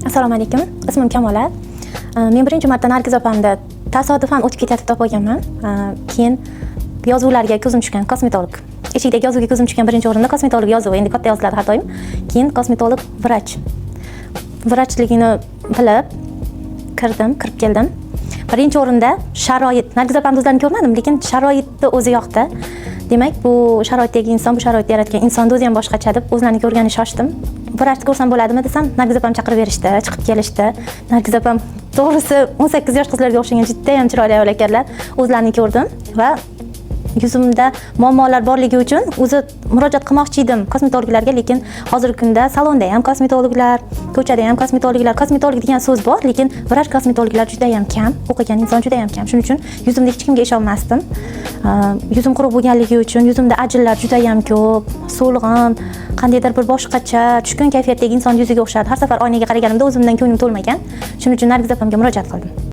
Assalomu alaykum. Ismim Kamola. Men birinchi marta Nargiz opamda tasodifan o'tib ketayotib topganman. Keyin yozuvlarga ko'zim tushgan, kosmetolog. Eshikdagi yozuvga ko'zim tushgan birinchi o'rinda kosmetolog yozuvi, endi katta yoziladi har doim. Keyin kosmetolog vrach. Vrachligini bilib kirib keldim. Birinchi o'rinda sharoit. Nargiz opamni o'zlarini ko'rmadim, lekin sharoitni o'zi yoqdi. Demak, bu sharoitdagi inson, bu sharoitda yaratgan insonni o'zi ham boshqacha deb o'zlarini ko'rgani shoshdim. Vrachni ko'rsam bo'ladimi desam, Nargiz opam chaqirib berishdi, chiqib kelishdi. Nargiz opam to'g'risi 18 yosh qizlarga o'xshagan juda ham chiroyli ayol ekanlar. O'zlarini ko'rdim va yuzimda muammolar borligi uchun o'zi murojaat qilmoqchi edim kosmetologlarga, lekin hozirgi kunda salonda ham kosmetologlar, ko'chada ham kosmetologlar, kosmetolog degan so'z bor, lekin vrach kosmetologlar juda ham kam, o'qigan inson juda ham kam. Shuning uchun yuzimda hech kimga ishonmasdim. Yuzim quruq bo'lganligi uchun yuzimda ajinlar juda ham ko'p, so'lg'in, qandaydir bir boshqacha, tushkun kayfiyatdagi inson yuziga o'xshardi. Har safar oynaga qaraganimda o'zimdan ko'nglim to'lmagan. Shuning uchun Nargiz opamga murojaat qildim.